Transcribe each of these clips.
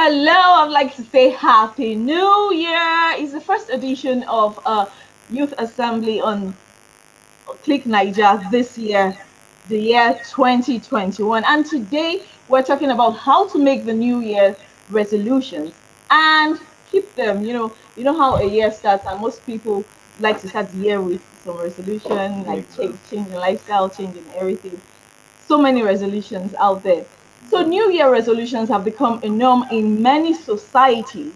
Hello, I'd like to say Happy New Year. It's the first edition of Youth Assembly on Click Niger this year, the year 2021. And today we're talking about how to make the New Year resolutions and keep them. You know how a year starts, and most people like to start the year with some resolution, like changing lifestyle, changing everything. So many resolutions out there. So New Year resolutions have become a norm in many societies.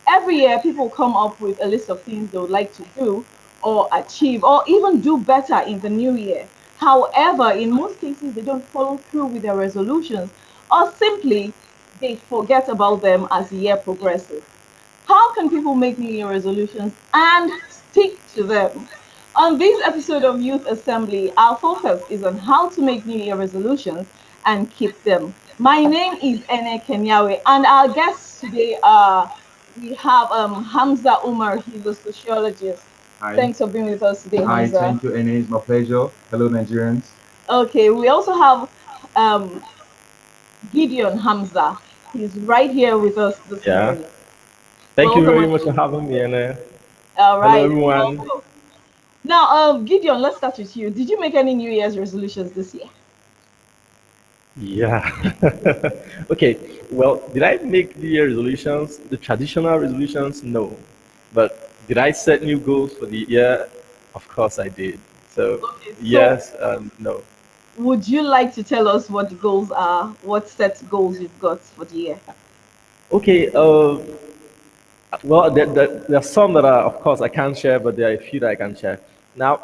Every year, people come up with a list of things they would like to do or achieve or even do better in the new year. However, in most cases, they don't follow through with their resolutions or simply they forget about them as the year progresses. How can people make New Year resolutions and stick to them? On this episode of Youth Assembly, our focus is on how to make New Year resolutions and keep them. My name is Ene Kenyawe, and our guests today are we have Hamza Umar. He's a sociologist. Hi. Thanks for being with us today, Hi, Hamza. thank you, Ene. It's my pleasure. Hello, Nigerians. Okay, we also have um, Gideon Hamza. He's right here with us this Yeah. morning. Thank you Welcome very on much for board. having me. And All hello, right. everyone. Now, Gideon, let's start with you. Did you make any New Year's resolutions this year? Yeah. Okay. Well, did I make the year resolutions, the traditional resolutions? No. But did I set new goals for the year? Of course I did. So, Okay, so yes and no. would you like to tell us what the goals are? What set goals you've got for the year? Okay. Well, there are some that are, of course, I can't share, but there are a few that I can share. Now,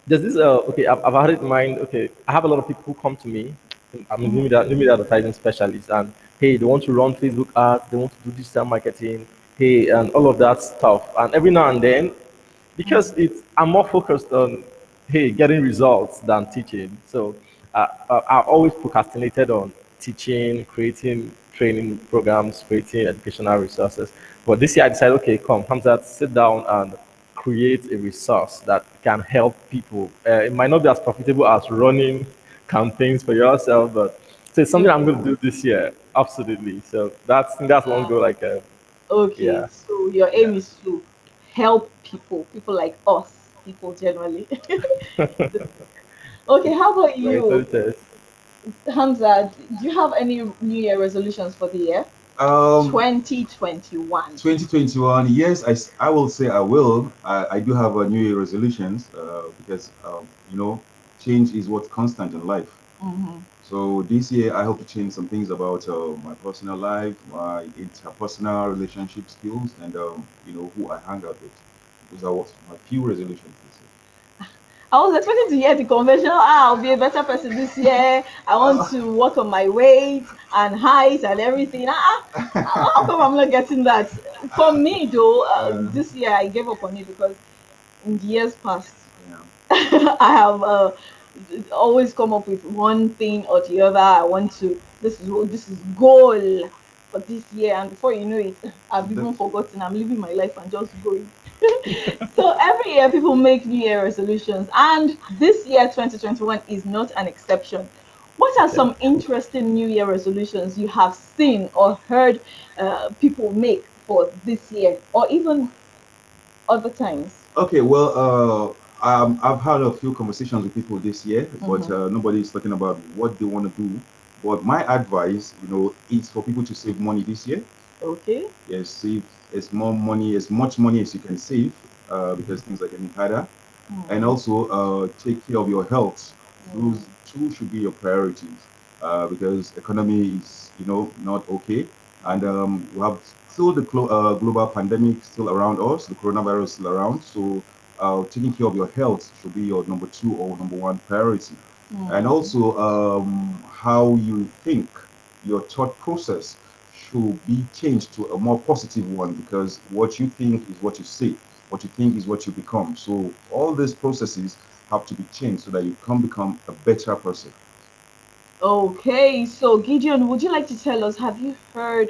there's this okay, I've had it in mind. Okay, I have a lot of people who come to me. I'm a Mhm. media advertising specialist, and hey, they want to run Facebook ads, they want to do digital marketing, hey, and all of that stuff. And every now and then, because I'm more focused on hey getting results than teaching. So I always procrastinated on teaching, creating training programs, creating educational resources. But this year I decided, okay, come, Hamzat, sit down and create a resource that can help people. It might not be as profitable as running campaigns for yourself, but so it's something I'm Okay. going to do this year. Absolutely. So that's one goal. Like, Okay. yeah, So your aim yeah. is to help people like us, people generally. Okay. How about Right. So you, it is. Hamza? Do you have any New Year resolutions for the year Um, 2021? 2021. Yes, I will say I will. I do have a New Year resolutions because change is what's constant in life. Mm-hmm. So this year I hope to change some things about my personal life, my interpersonal relationship skills, and who I hang out with. Those are what my few resolutions this year. I was expecting to hear the conventional, I'll be a better person this year. I want to work on my weight and height and everything. How come I'm not getting that? For me, though, Uh, this year I gave up on it because in the years past, yeah. I have always come up with one thing or the other. I want to. This is goal for this year, and before you know it, I've The, even forgotten. I'm living my life and just going. So every year people make New Year resolutions, and this year 2021 is not an exception. What are Yeah. some interesting New Year resolutions you have seen or heard people make for this year, or even other times? okay, well, I've had a few conversations with people this year, but Hmm. nobody is talking about what they want to do. But my advice, is for people to save money this year. Okay. Yes, save as much money as you can save, because things are getting harder. And Mm, also take care of your health. mm, Those two should be your priorities, because economy is not okay, and we have still the global pandemic still around us, the coronavirus still around. So taking care of your health should be your number two or number one priority. And mm. also how you think, your thought process should be changed to a more positive one, because what you think is what you say, what you think is what you become. So all these processes have to be changed so that you can become a better person. Okay, so Gideon, would you like to tell us, have you heard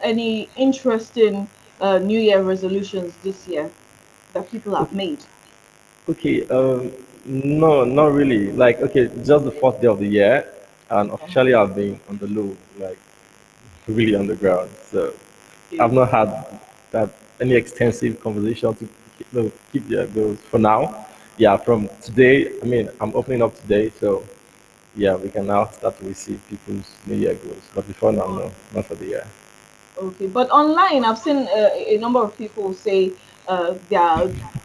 any interesting New Year resolutions this year that people have Okay. made? Okay. No, not really. Like, okay, just the first day of the year, and officially Uh-huh. I've been on the low. Like, really on the ground. So I've Okay. not had that any extensive conversation to keep their goals for now. Yeah, from today, I mean, I'm opening up today, so yeah, we can now start to receive people's New Year goals. But before now, no, not for the year. Okay, but online, I've seen a number of people say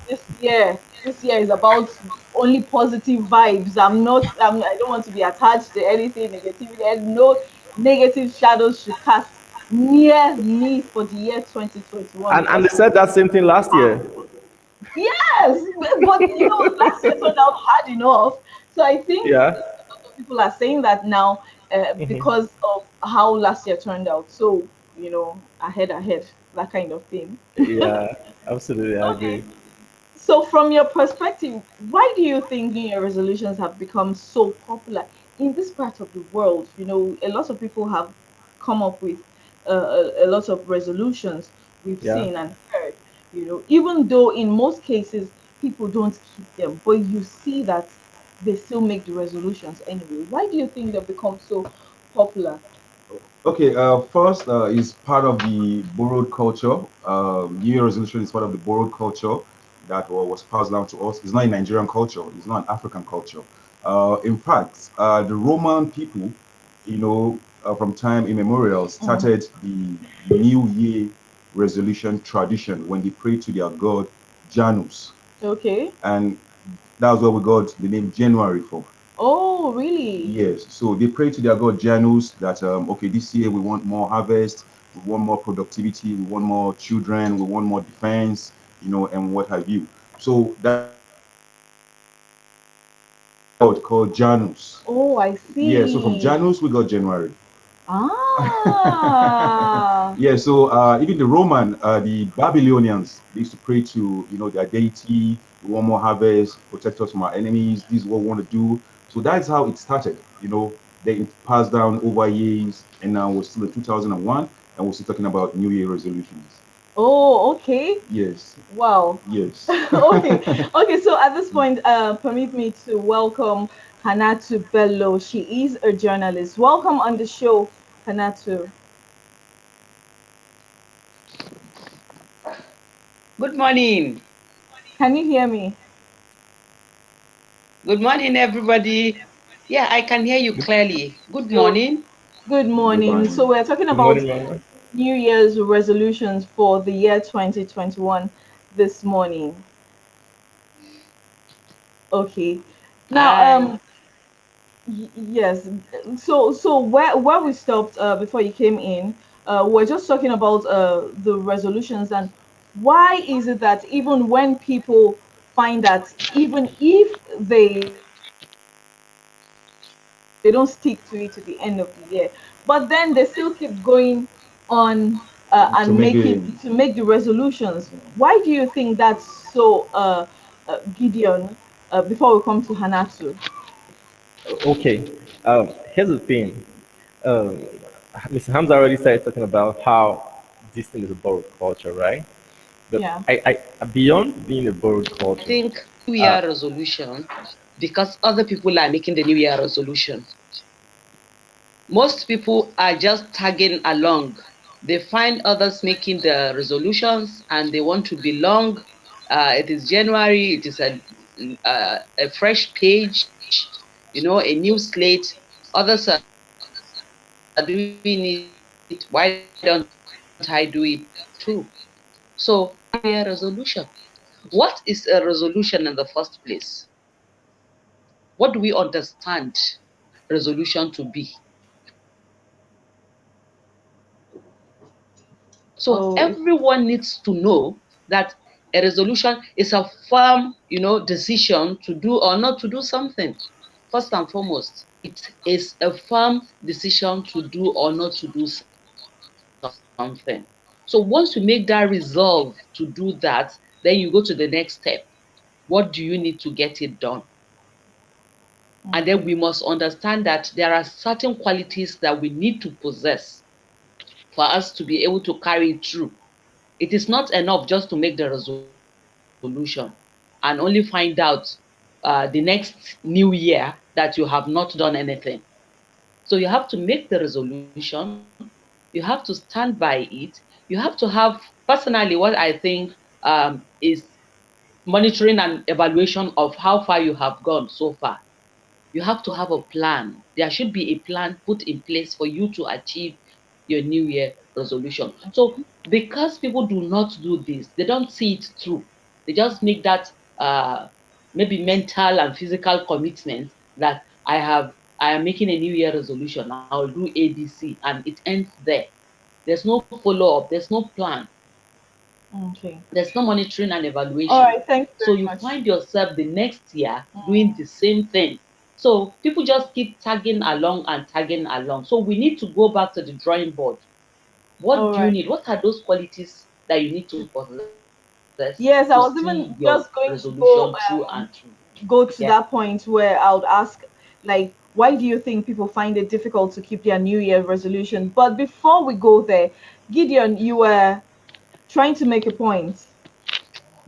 this year is about only positive vibes. I don't want to be attached to anything negativity, and no negative shadows should cast near me for the year 2021. And they Because said that same thing last year. yes, but last year turned out hard enough. So I think Yeah. a lot of people are saying that now because of how last year turned out. So, ahead, that kind of thing. Yeah, absolutely, I Okay. agree. So, from your perspective, why do you think New Year resolutions have become so popular in this part of the world? A lot of people have come up with a lot of resolutions we've Yeah. seen and heard. Even though in most cases people don't keep them, but you see that they still make the resolutions anyway. Why do you think they've become so popular? Okay, first is part of the borrowed culture. New Year resolution is part of the borrowed culture that was passed down to us. It's not a Nigerian culture. It's not an African culture. In fact, the Roman people, from time immemorial, Mhm. started the New Year resolution tradition when they prayed to their god Janus, Okay. and that's where we got the name January from. Oh, really? Yes, so they pray to their god Janus that okay, this year we want more harvest, we want more productivity, we want more children, we want more defense, and what have you. So that's called Janus. Oh, I Yeah, so from see. Janus we got January. Ah. Yeah, so even the Roman, the Babylonians, they used to pray to their deity. We want more harvest, protect us from our enemies. This is what we want to do. So that's how it started. Then it passed down over years, and now we're still in 2001, and we're still talking about New Year resolutions. Oh, okay. Yes, Wow. yes. Okay. Okay, so at this point, permit me to welcome Hanatu Bello. She is a journalist. Welcome on the show, Hanatu. Good morning. Can you hear me? Good morning, everybody. Yeah, I can hear you clearly. Good So, morning. good Good morning. So, morning. we're talking Good about morning, Mama. New Year's resolutions for the year 2021 this morning. Okay. Now, Hi. yes. So where we stopped before you came in, we're just talking about the resolutions and why is it that even when people find that even if they don't stick to it to the end of the year, but then they still keep going on To and make making the to make the resolutions. Why do you think that's so, Gideon? Before we come to Hanatu. Okay. Here's the thing. Um, Mr. Hamza already started talking about how this thing is a borrowed culture, right? But Yeah. beyond being a borrowed I culture, think New uh, Year resolution because other people are making the New Year resolution. Most people are just tagging along. They find others making the resolutions and they want to belong. It is January. It is a fresh page, a new slate. Others are doing it. Why don't I do it too? So New Year resolution. What is a resolution in the first place? What do we understand resolution to be? So Oh, everyone needs to know that a resolution is a firm, decision to do or not to do something. First and foremost, it is a firm decision to do or not to do something. So once you make that resolve to do that, then you go to the next step. What do you need to get it done? And then we okay. must understand that there are certain qualities that we need to possess for us to be able to carry it through. It is not enough just to make the resolution and only find out the next new year that you have not done anything. So you have to make the resolution, You have to stand by it. You have to have, personally, what I think is monitoring and evaluation of how far you have gone so far. You have to have a plan. There should be a plan put in place for you to achieve your New Year resolution. So, because people do not do this, they don't see it through. They just make that maybe mental and physical commitment that I am making a New Year resolution. I'll do ABC, and it ends there. There's no follow up. There's no plan. Okay. There's no monitoring and All evaluation. right. Thank you So very you much. find yourself the next year doing the same thing. So people just keep tagging along and tagging along. So we need to go back to the drawing board. What All do you right. need? What are those qualities that you need to possess to Yes, I see was your even just going to resolution go through and through? go to Yeah. that point where I would ask, like, why do you think people find it difficult to keep their New Year resolution? But before we go there, Gideon, you were trying to make a point.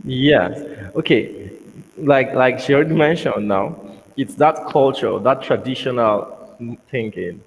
Yes. Okay. Like she already mentioned now, it's that culture, that traditional thinking.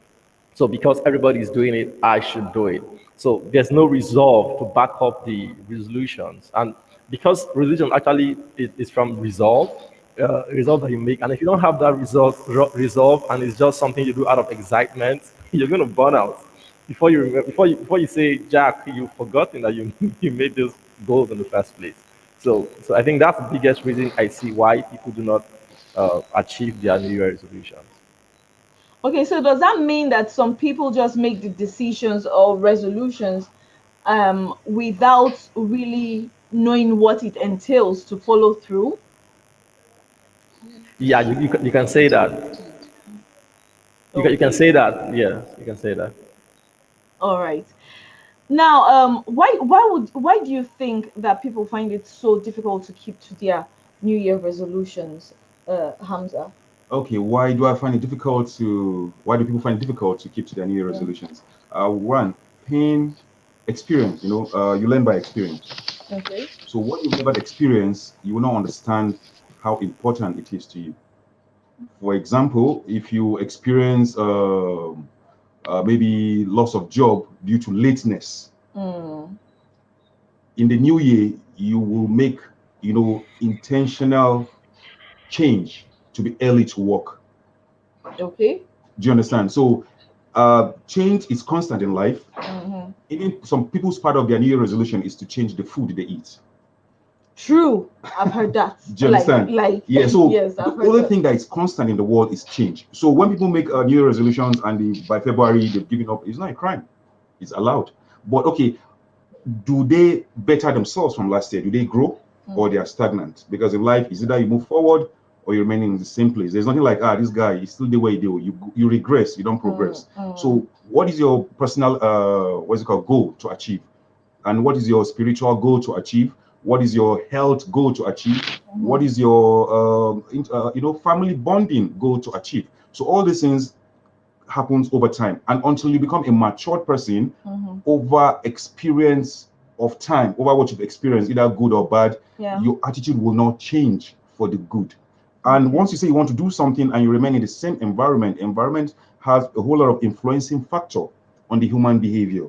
So because everybody's doing it, I should do it. So there's no resolve to back up the resolutions. And because religion actually is from resolve that you make. And if you don't have that resolve and it's just something you do out of excitement, you're going to burn out. Before you say, Jack, you've forgotten that you you made those goals in the first place. So I think that's the biggest reason I see why people do not achieve their New Year resolutions. Okay, so does that mean that some people just make the decisions or resolutions without really knowing what it entails to follow through? Yeah, you can say that. You can Okay, say that. Yeah, you can say that. all right. Now, why do you think that people find it so difficult to keep to their New Year resolutions, Hamza? Okay, why do people find it difficult to keep to their New Year Yeah. resolutions? One, pain, experience. You learn by experience. Okay. So what you've never experienced, you will not understand how important it is to you. For example, if you experience maybe loss of job due to lateness, Mm, in the new year, you will make, intentional change to be early to work. okay. Do you understand? So change is constant in life. Hmm. Even some people's part of their New Year resolution is to change the food they eat. True. I've heard that. Do you understand? Like, Yeah. So yes, the I've heard only that. thing that is constant in the world is change. So when people make New Year resolutions and by February they've given up, it's not a crime. It's allowed. But okay, do they better themselves from last year? Do they grow or they are stagnant? Because in life, is either you move forward or you remain in the same place. There's nothing like this guy is still the way you do. You regress, you don't progress. So what is your personal what's it called goal to achieve? And what is your spiritual goal to achieve? What is your health goal to achieve? What is your family bonding goal to achieve? So all these things happens over time, and until you become a matured person, over experience of time, over what you've experienced, either good or bad, Yeah. your attitude will not change for the good. And once you say you want to do something and you remain in the same environment has a whole lot of influencing factor on the human behavior.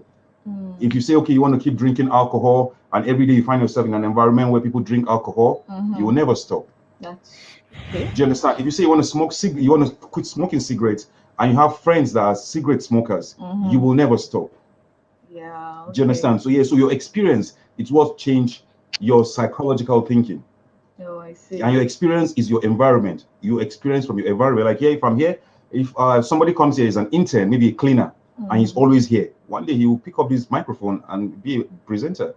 If you say, okay, you want to keep drinking alcohol, and every day you find yourself in an environment where people drink alcohol, you will never stop. That's okay. Do you understand? If you say you want to you want to quit smoking cigarettes, and you have friends that are cigarette smokers, you will never stop. Yeah. Do you understand? So yeah, so your experience, it's what change your psychological thinking. Oh, I see. And your experience is your environment. You experience from your environment. Like, yeah, if I'm here, if somebody comes here as an intern, maybe a cleaner, and he's always here, one day he will pick up this microphone and be a presenter.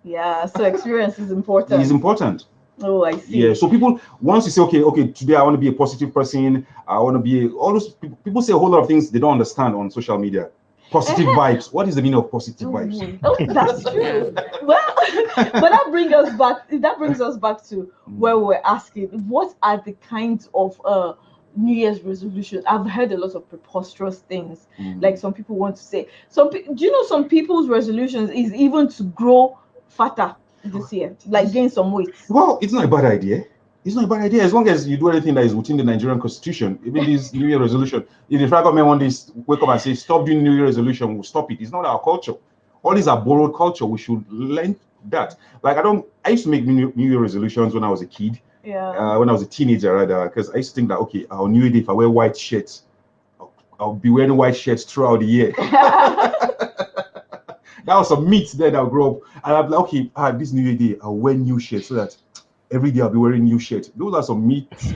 Yeah. So experience is It important. is important. Oh, I see. Yeah. So people, once you say, okay, today I want to be a positive person, I want to be all those people say a whole lot of things they don't understand on social media. Positive vibes. What is the meaning of positive vibes? Oh, that's true. Well, but that brings us back. That brings us back to where we're asking, what are the kinds of New Year's resolutions? I've heard a lot of preposterous things. Like some people want to say, do you know some people's resolutions is even to grow fatter this year, like gain some weight? Well, it's not a bad idea. It's not a bad idea as long as you do anything that is within the Nigerian constitution. Even this New Year resolution, if the federal government one day wake up and say stop doing New Year resolution, we'll stop it. It's not our culture. All these are borrowed culture. We should learn that. Like I used to make New Year resolutions when I was a kid. Yeah. When I was a teenager rather, because I used to think that okay, our New Year day, if I wear white shirts, I'll be wearing white shirts throughout the year. That was some myths there that I grew up, and I'm like, okay, this New Year day, I'll wear new shirts so that every day I'll be wearing new shirts. Those are some myths,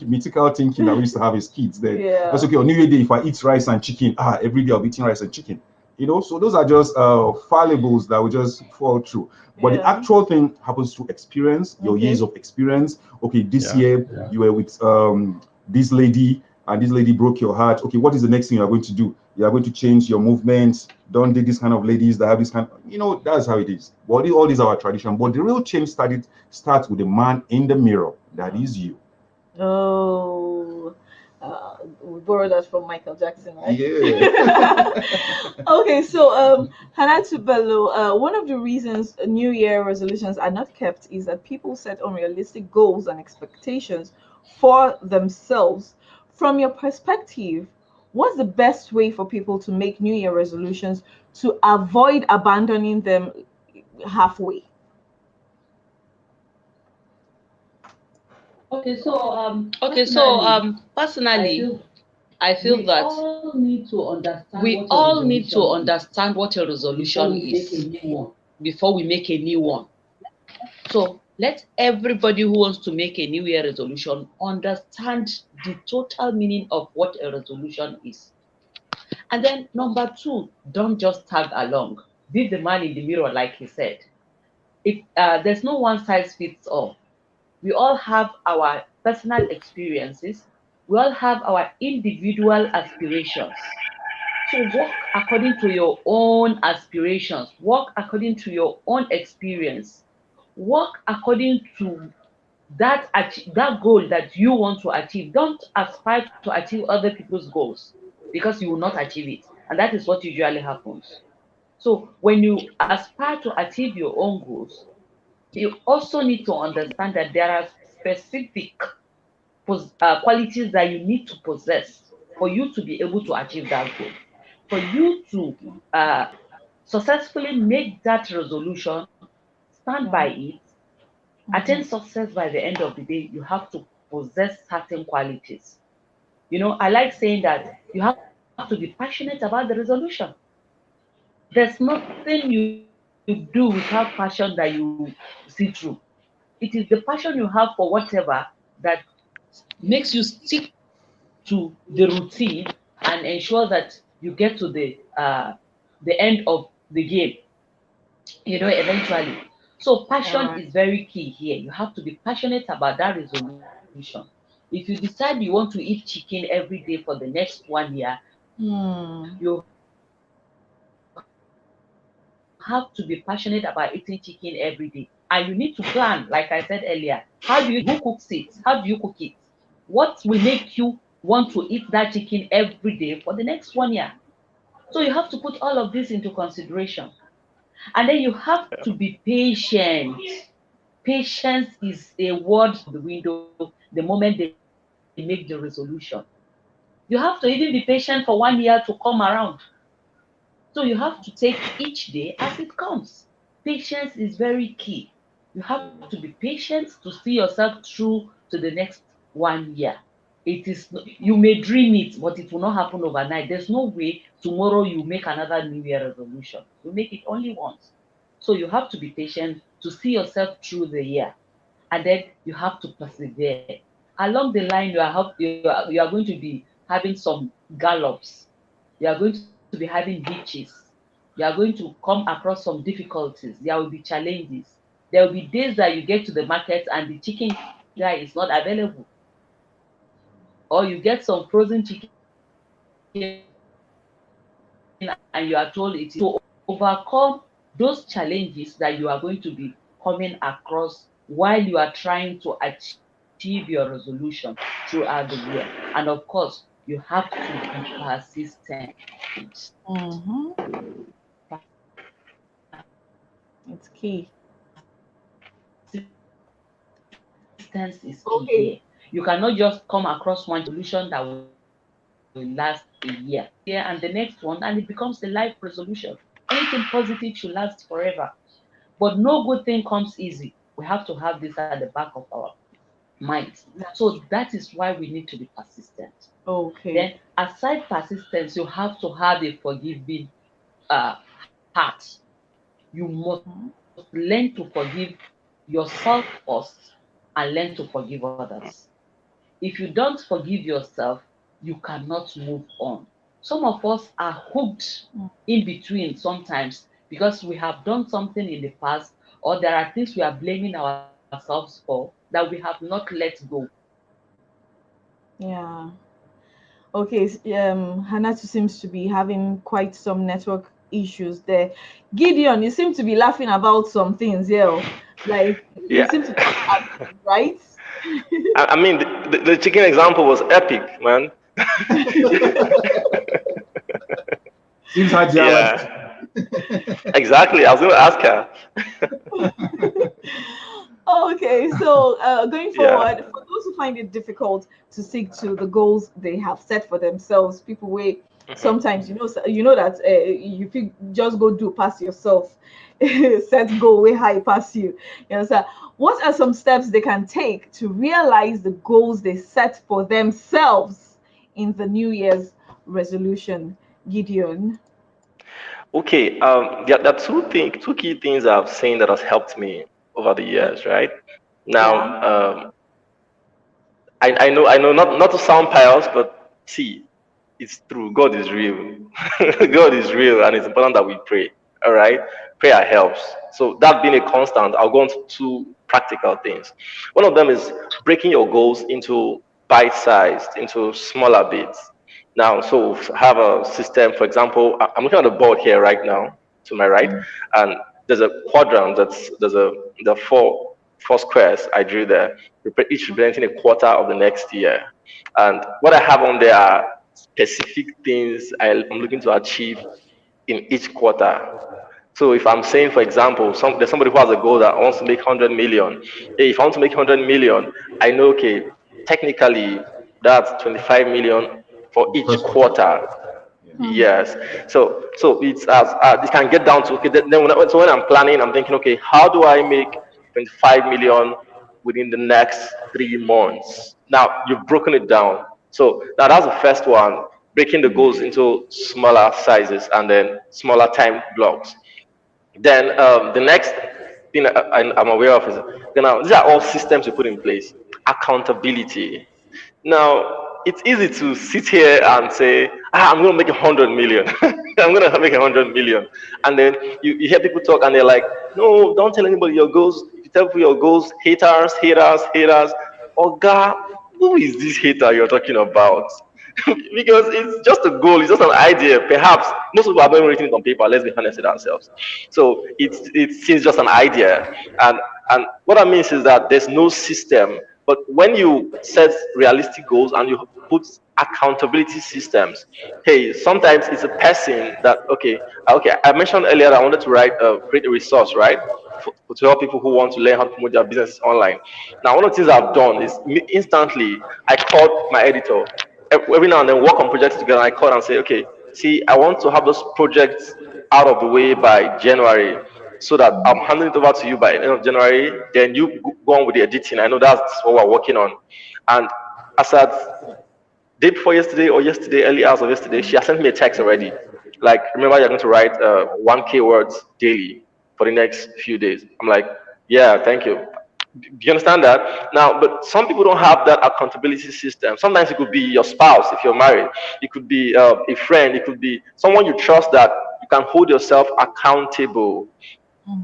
mythical thinking that we used to have as kids. Then that's okay. On New Year day, if I eat rice and chicken, every day I'll be eating rice and chicken. So those are just fallibles that will just fall through. But the actual thing happens through experience, your years of experience. Okay, this year you were with this lady, and this lady broke your heart. Okay, what is the next thing you're going to do? You are going to change your movements. Don't date this kind of ladies that have this kind of, that's how it is. But all these are our tradition. But the real change starts with the man in the mirror. That is you. Oh, we borrowed that from Michael Jackson, right? Yeah. Okay, so Hanatu Bello, one of the reasons New Year resolutions are not kept is that people set unrealistic goals and expectations for themselves. From your perspective, what's the best way for people to make New Year resolutions to avoid abandoning them halfway? Okay, so personally, I feel that we all need to understand what a resolution is before we make a new one. So let everybody who wants to make a New Year resolution understand the total meaning of what a resolution is. And then number two, don't just tag along. Be the man in the mirror, like he said. There's no one size fits all. We all have our personal experiences. We all have our individual aspirations. So work according to your own aspirations. Work according to your own experience. Work according to that goal that you want to achieve. Don't aspire to achieve other people's goals because you will not achieve it. And that is what usually happens. So when you aspire to achieve your own goals, you also need to understand that there are specific qualities that you need to possess for you to be able to achieve that goal. For you to successfully make that resolution, stand by it, attain success by the end of the day, you have to possess certain qualities. I like saying that you have to be passionate about the resolution. There's nothing you do without passion that you see through. It is the passion you have for whatever that makes you stick to the routine and ensure that you get to the end of the game, eventually. So passion is very key here. You have to be passionate about that resolution. If you decide you want to eat chicken every day for the next 1 year, you have to be passionate about eating chicken every day. And you need to plan, like I said earlier, who cooks it? How do you cook it? What will make you want to eat that chicken every day for the next 1 year? So you have to put all of this into consideration. And then you have to be patient. Patience is a word the window the moment they make the resolution. You have to even be patient for 1 year to come around. So you have to take each day as it comes. Patience is very key. You have to be patient to see yourself through to the next 1 year. You may dream it, but it will not happen overnight. There's no way tomorrow you make another New Year resolution. You make it only once. So you have to be patient to see yourself through the year. And then you have to persevere. Along the line, you are going to be having some gallops. You are going to be having hitches. You are going to come across some difficulties. There will be challenges. There will be days that you get to the market and the chicken guy is not available. Or you get some frozen chicken and you are told it is to overcome those challenges that you are going to be coming across while you are trying to achieve your resolution throughout the year. And of course, you have to be persistent. It's key. Persistence is key Okay. here. You cannot just come across one solution that will last a year and the next one, and it becomes a life resolution. Anything positive should last forever. But no good thing comes easy. We have to have this at the back of our minds. That's So true. that is why we need to be persistent. Okay. Then, aside persistence, you have to have a forgiving heart. You must Mhm. learn to forgive yourself first and learn to forgive others. If you don't forgive yourself, you cannot move on. Some of us are hooked Mm. in between sometimes because we have done something in the past, or there are things we are blaming ourselves for that we have not let go. Yeah. Okay. Hanatu seems to be having quite some network issues there. Gideon, you seem to be laughing about some things here. Like you Yeah. seem to not agree, right? I mean, the chicken example was epic, man. Seems Hajia left. Yeah, exactly. I was going to ask her. Okay, so going Yeah. forward, for those who find it difficult to stick to the goals they have set for themselves, people wait. Mhm. Sometimes you know that you feel just go do pass yourself, set goal way high pass you. You know, so what are some steps they can take to realize the goals they set for themselves in the New Year's resolution? Gideon. Okay. There are two key things I've seen that has helped me over the years, right? Now, Yeah. I know not to sound pious, but see, it's true. God is real. God is real, and it's important that we pray. All right, prayer helps. So that being a constant, I'll go on to two practical things. One of them is breaking your goals into bite-sized, into smaller bits. Now, so have a system. For example, I'm looking at the board here right now to my right, Mm. and there's a quadrant that's there's a the four squares I drew there, each representing a quarter of the next year. And what I have on there are specific things I'm looking to achieve in each quarter. So if I'm saying, for example, there's somebody who has a goal that wants to make 100 million. Hey, if I want to make 100 million, I know, okay, technically that's 25 million for For the each first quarter. quarter. Yeah. Yes. So it's as it can get down to, okay. Then when I'm planning, I'm thinking, okay, how do I make 25 million within the next 3 months? Now you've broken it down. So now that's the first one, breaking the goals into smaller sizes and then smaller time blocks. Then the next thing I'm aware of is, okay, now these are all systems you put in place. Accountability. Now, it's easy to sit here and say, I'm going to make 100 million. I'm going to make 100 million. And then you hear people talk and they're like, no, don't tell anybody your goals. If you tell people your goals, haters, haters, haters. Oh, God, who is this hater you're talking about? Because it's just a goal, it's just an idea. Perhaps most people are not even written it on paper. Let's be honest with ourselves. So it's just an idea, and what that means is that there's no system. But when you set realistic goals and you put accountability systems, hey, sometimes it's a person that okay. I mentioned earlier that I wanted to create a resource, right? To help people who want to learn how to promote their business online. Now, one of the things I've done is instantly I called my editor. Every now and then work on projects together. I call and say, okay, see, I want to have those projects out of the way by January, so that I'm handing it over to you by the end of January. Then you go on with the editing. I know that's what we're working on. And as at day before yesterday or yesterday, early hours of yesterday, she has sent me a text already. Like, remember, you're going to write 1K words daily for the next few days. I'm like, yeah, thank you. Do you understand that? Now, but some people don't have that accountability system. Sometimes it could be your spouse if you're married. It could be a friend. It could be someone you trust that you can hold yourself accountable.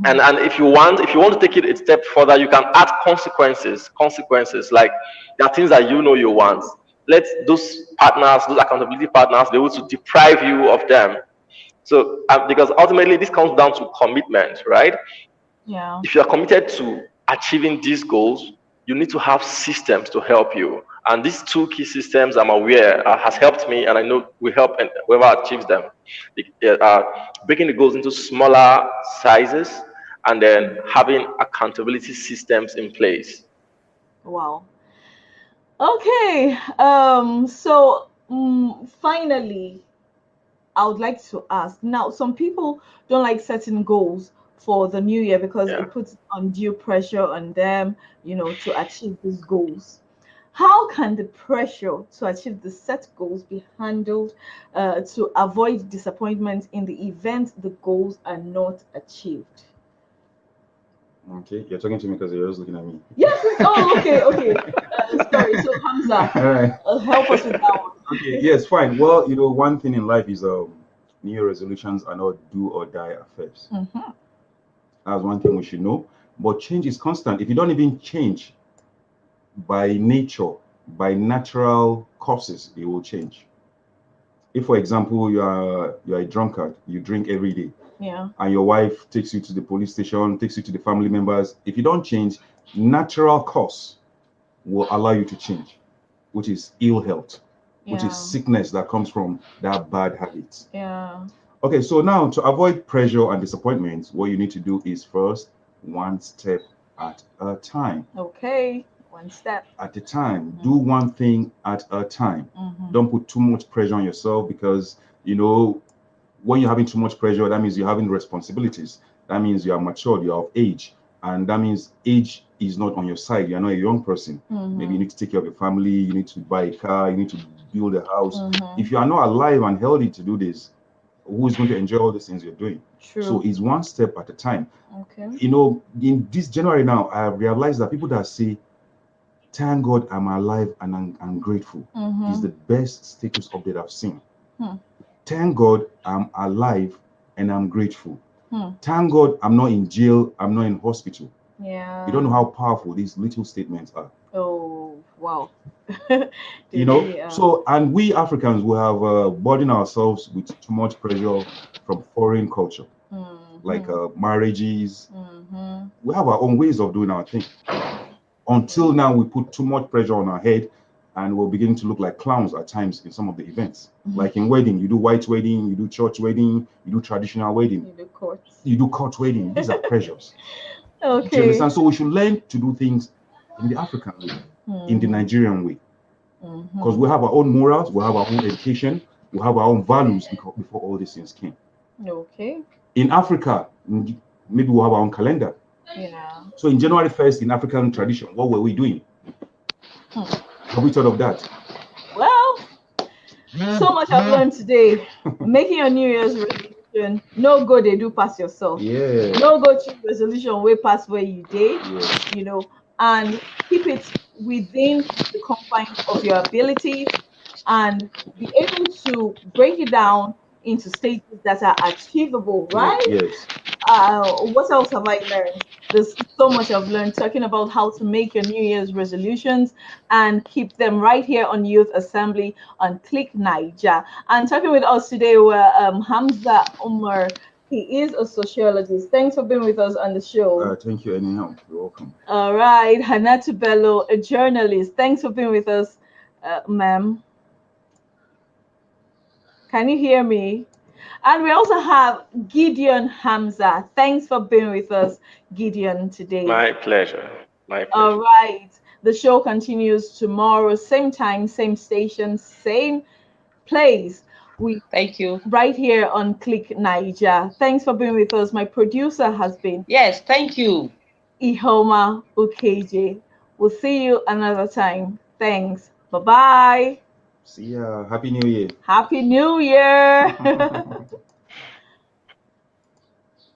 And if you want to take it a step further, you can add consequences. Like, there are things that you know you want. Let those partners, those accountability partners, be able to deprive you of them. So because ultimately this comes down to commitment, right? Yeah. If you are committed to achieving these goals, you need to have systems to help you. And these two key systems, I'm aware, has helped me, and I know will help and whoever achieves them. Breaking the goals into smaller sizes, and then having accountability systems in place. Wow. Okay. Finally, I would like to ask now, some people don't like setting goals for the new year because Yeah. it puts undue pressure on them, to achieve these goals. How can the pressure to achieve the set goals be handled to avoid disappointment in the event the goals are not achieved? Okay, you're talking to me because you're just looking at me. Yes, yes. Oh, okay, okay. Sorry. So Hamza, All right. help us with that Okay. one. Yes. Fine. Well, one thing in life is New Year resolutions are not do or die affairs. Hmm. That's one thing we should know. But change is constant. If you don't even change by nature, by natural causes, it will change. If, for example, you are a drunkard, you drink every day, Yeah. and your wife takes you to the police station, takes you to the family members, if you don't change, natural cause will allow you to change, which is ill health, which is Yeah. sickness that comes from that bad habit. Yeah. Okay, so now to avoid pressure and disappointment, what you need to do is first one step at a time. Okay. One step. At a time, do one thing at a time. Mm-hmm. Don't put too much pressure on yourself because, when you're having too much pressure, that means you're having responsibilities. That means you are matured, you're of age. And that means age is not on your side. You're not a young person. Maybe you need to take care of your family, you need to buy a car, you need to build a house. If you are not alive and healthy to do this, who is going to enjoy all these things you're doing? True. So it's one step at a time. Okay. In this January now, I have realized that people that say, thank God I'm alive and I'm grateful, is the best status update I've seen. Thank God I'm alive and I'm grateful. Thank God I'm not in jail, I'm not in hospital. Yeah. You don't know how powerful these little statements are. Oh, wow. So, and we Africans, we have burdened ourselves with too much pressure from foreign culture, like marriages. We have our own ways of doing our thing. Until now, we put too much pressure on our head and we're beginning to look like clowns at times in some of the events. Like in wedding, you do white wedding, you do church wedding, you do traditional wedding, you do court wedding. These are pressures. Okay. Do you understand? So we should learn to do things in the African way, in the Nigerian way. Because we have our own morals, we have our own education, we have our own values before all these things came. Okay. In Africa, maybe we have our own calendar. Yeah. So in January 1st, in African tradition, what were we doing? Have we thought of that? Well, so much I've learned today. Making your New Year's resolution, no go they do pass yourself. Yeah. No go choose resolution way past where you did, Yeah. And keep it within the confines of your abilities and be able to break it down into stages that are achievable, right? Yes. What else have I learned? There's so much I've learned talking about how to make your New Year's resolutions and keep them right here on Youth Assembly on Click Niger. And talking with us today were Hamza Umar. He is a sociologist. Thanks for being with us on the show. Thank you, anyhow. You're welcome. All right, Hanatu Bello, a journalist. Thanks for being with us, ma'am. Can you hear me? And we also have Gideon Hamza. Thanks for being with us, Gideon, today. My pleasure. My pleasure. All right. The show continues tomorrow, same time, same station, same place. Thank you. Right here on Click Niger. Thanks for being with us. My producer has been. Yes, thank you. Ihoma Ukeje. We'll see you another time. Thanks. Bye-bye. See ya. Happy New Year. Happy New Year.